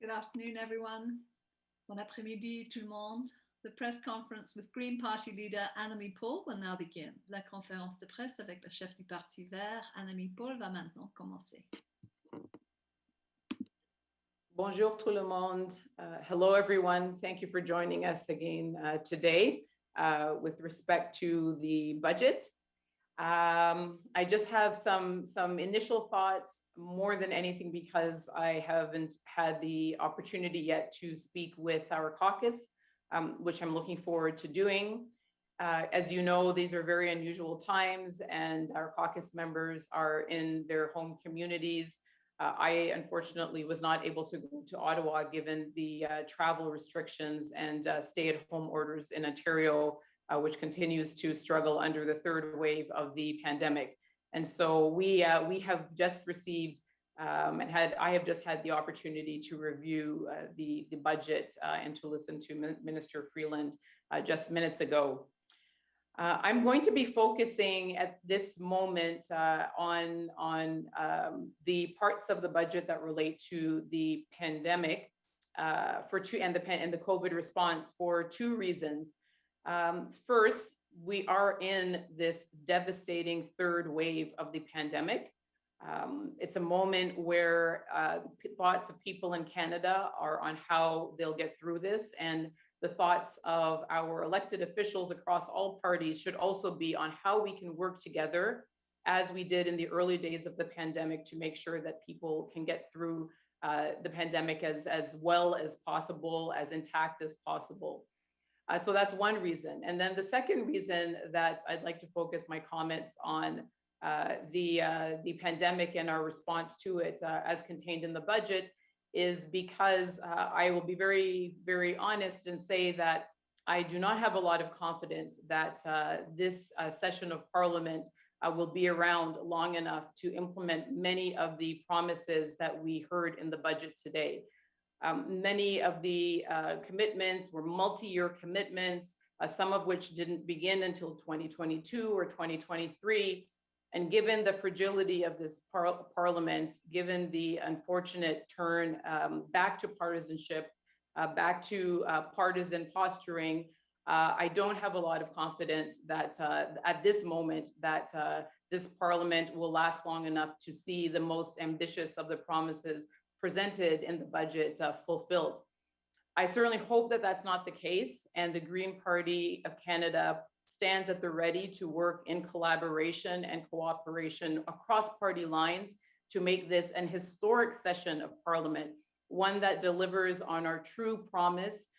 Good afternoon, everyone. Bon après-midi, tout le monde. The press conference with Green Party Leader Annamie Paul will now begin. La conférence de presse avec le chef du Parti vert, Annamie Paul, va maintenant commencer. Bonjour tout le monde. Hello, everyone. Thank you for joining us again today with respect to the budget. I just have some initial thoughts, more than anything because I haven't had the opportunity yet to speak with our caucus, which I'm looking forward to doing. As you know, these are very unusual times and our caucus members are in their home communities. I unfortunately was not able to go to Ottawa given the travel restrictions and stay-at-home orders in Ontario, which continues to struggle under the third wave of the pandemic. And so we have just received I have just had the opportunity to review the budget and to listen to Minister Freeland just minutes ago. I'm going to be focusing at this moment on the parts of the budget that relate to the pandemic and the COVID response for two reasons. First, we are in this devastating third wave of the pandemic. It's a moment where thoughts of people in Canada are on how they'll get through this, and the thoughts of our elected officials across all parties should also be on how we can work together as we did in the early days of the pandemic to make sure that people can get through the pandemic as well as possible, as intact as possible. So that's one reason. And then the second reason that I'd like to focus my comments on the pandemic and our response to it as contained in the budget is because I will be very, very honest and say that I do not have a lot of confidence that this session of Parliament will be around long enough to implement many of the promises that we heard in the budget today. Many of the commitments were multi-year commitments, some of which didn't begin until 2022 or 2023. And given the fragility of this parliament, given the unfortunate turn back to partisanship, back to partisan posturing, I don't have a lot of confidence that at this moment that this parliament will last long enough to see the most ambitious of the promises presented in the budget fulfilled. I certainly hope that that's not the case, and the Green Party of Canada stands at the ready to work in collaboration and cooperation across party lines to make this an historic session of Parliament, one that delivers on our true promise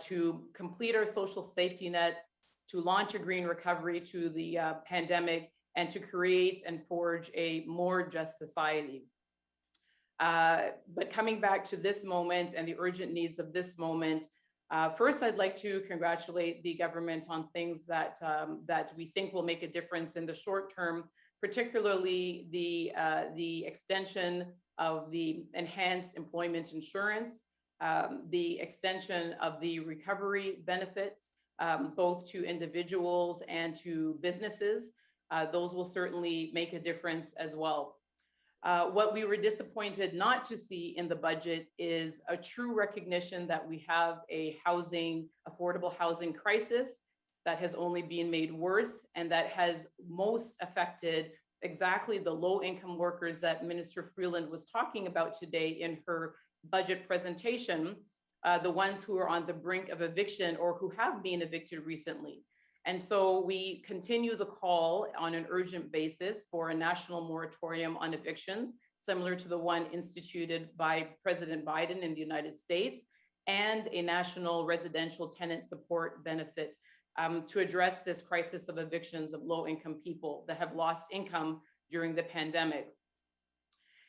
to complete our social safety net, to launch a green recovery to the pandemic, and to create and forge a more just society. But coming back to this moment and the urgent needs of this moment, first, I'd like to congratulate the government on things that we think will make a difference in the short term, particularly the extension of the enhanced employment insurance, the extension of the recovery benefits, both to individuals and to businesses. Those will certainly make a difference as well. What we were disappointed not to see in the budget is a true recognition that we have a affordable housing crisis that has only been made worse and that has most affected exactly the low-income workers that Minister Freeland was talking about today in her budget presentation, the ones who are on the brink of eviction or who have been evicted recently. And so we continue the call on an urgent basis for a national moratorium on evictions, similar to the one instituted by President Biden in the United States, and a national residential tenant support benefit to address this crisis of evictions of low-income people that have lost income during the pandemic.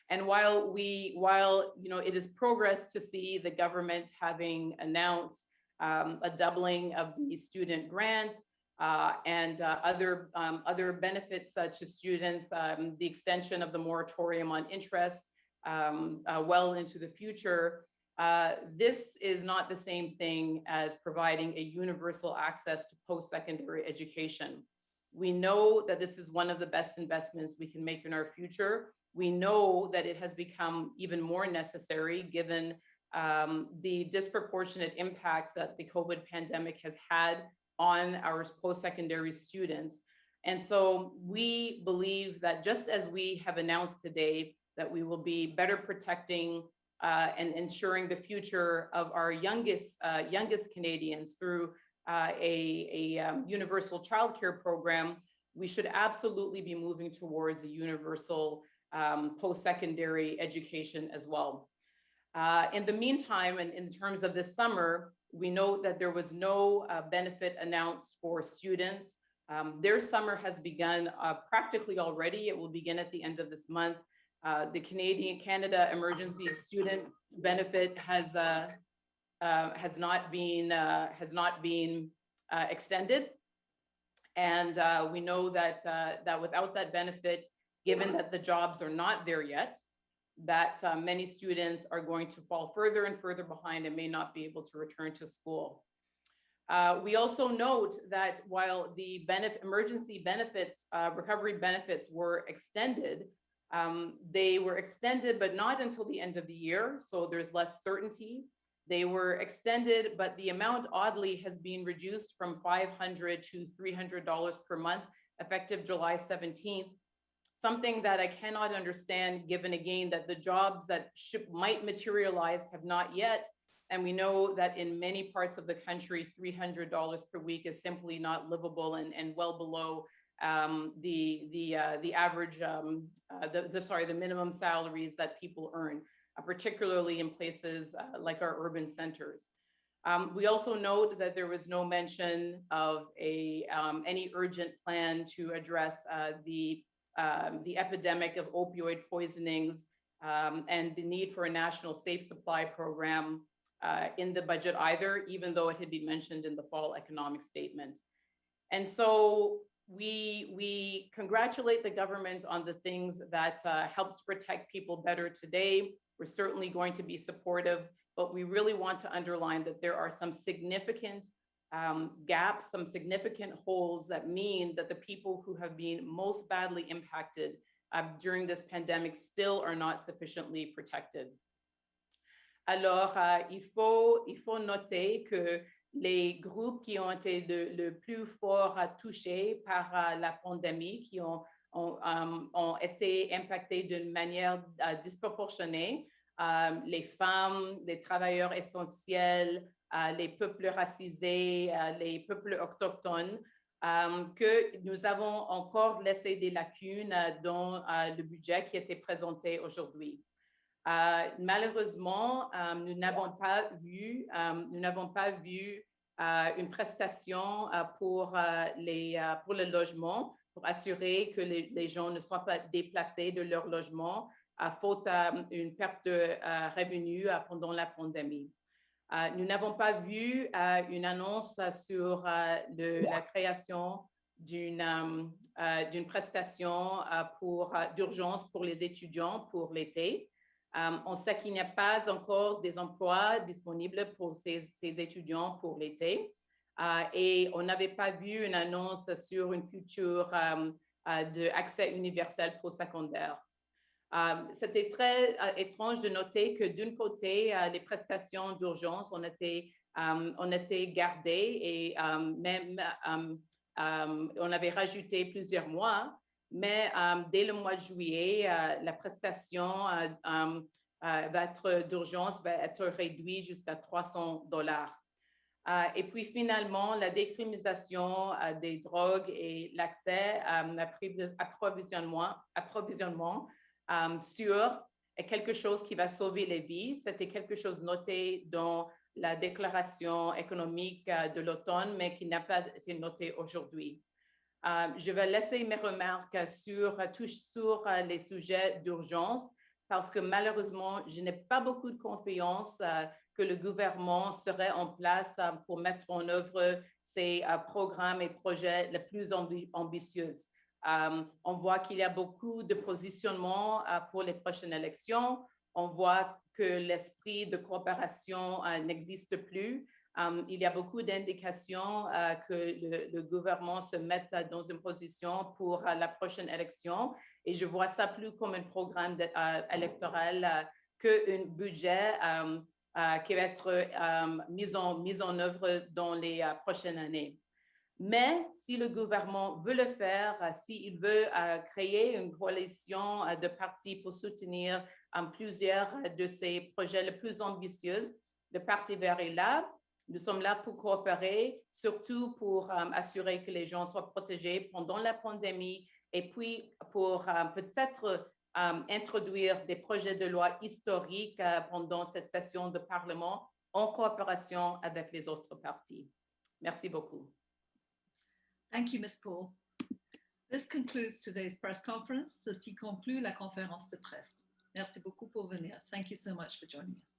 And while it is progress to see the government having announced a doubling of the student grants, and other benefits to students, the extension of the moratorium on interest well into the future. This is not the same thing as providing a universal access to post-secondary education. We know that this is one of the best investments we can make in our future. We know that it has become even more necessary given the disproportionate impact that the COVID pandemic has had on our post-secondary students. And so we believe that just as we have announced today that we will be better protecting and ensuring the future of our youngest Canadians through a universal childcare program, we should absolutely be moving towards a universal post-secondary education as well. In the meantime, and in terms of this summer, we note that there was no benefit announced for students. Their summer has begun practically already. It will begin at the end of this month. The Canada Emergency Student Benefit has not been extended, and we know that that without that benefit, given that the jobs are not there yet, that many students are going to fall further and further behind and may not be able to return to school. We also note that while the emergency benefits, recovery benefits were extended, they were extended, but not until the end of the year, so there's less certainty. They were extended, but the amount oddly has been reduced from $500 to $300 per month, effective July 17th, something that I cannot understand, given again that the jobs that might materialize have not yet. And we know that in many parts of the country, $300 per week is simply not livable and well below the average, the minimum salaries that people earn, particularly in places like our urban centers. We also note that there was no mention of any urgent plan to address the epidemic of opioid poisonings and the need for a national safe supply program in the budget either, even though it had been mentioned in the fall economic statement. And so we congratulate the government on the things that helped protect people better today. We're certainly going to be supportive, but we really want to underline that there are some significant gaps, some significant holes that mean that the people who have been most badly impacted during this pandemic still are not sufficiently protected. Alors, il faut noter que les groupes qui ont été le plus fort touchés par la pandémie, qui ont été impactés d'une manière disproportionnée, les femmes, les travailleurs essentiels, les peuples racisés, les peuples autochtones, que nous avons encore laissé des lacunes dans le budget qui était présenté aujourd'hui. Malheureusement, nous n'avons pas vu une prestation pour le logement, pour assurer que les gens ne soient pas déplacés de leur logement faute une perte de revenus pendant la pandémie. Nous n'avons pas vu une annonce sur la création d'une prestation d'urgence pour les étudiants pour l'été. On sait qu'il n'y a pas encore des emplois disponibles pour ces étudiants pour l'été. Et on n'avait pas vu une annonce sur une future d'accès universel postsecondaire. C'était très étrange de noter que d'un côté, les prestations d'urgence ont été gardées et même on avait rajouté plusieurs mois, mais dès le mois de juillet, la prestation d'urgence va être réduite jusqu'à $300. Et puis finalement, la décriminalisation des drogues et l'accès à l'approvisionnement sûr est quelque chose qui va sauver les vies. C'était quelque chose noté dans la déclaration économique de l'automne, mais qui n'a pas été noté aujourd'hui. Je vais laisser mes remarques sur les sujets d'urgence parce que malheureusement, je n'ai pas beaucoup de confiance que le gouvernement serait en place pour mettre en œuvre ces programmes et projets les plus ambitieux. On voit qu'il y a beaucoup de positionnement pour les prochaines élections. On voit que l'esprit de coopération n'existe plus. Il y a beaucoup d'indications que le gouvernement se mette dans une position pour la prochaine élection. Et je vois ça plus comme un programme électoral qu'un budget qui va être mise en œuvre dans les prochaines années. Mais si le gouvernement veut le faire, s'il veut créer une coalition de partis pour soutenir plusieurs de ces projets les plus ambitieux, le Parti vert est là. Nous sommes là pour coopérer, surtout pour assurer que les gens soient protégés pendant la pandémie et puis pour peut-être introduire des projets de loi historiques pendant cette session de Parlement en coopération avec les autres partis. Merci beaucoup. Thank you, Ms. Paul. This concludes today's press conference. Ceci conclut la conférence de presse. Merci beaucoup pour venir. Thank you so much for joining us.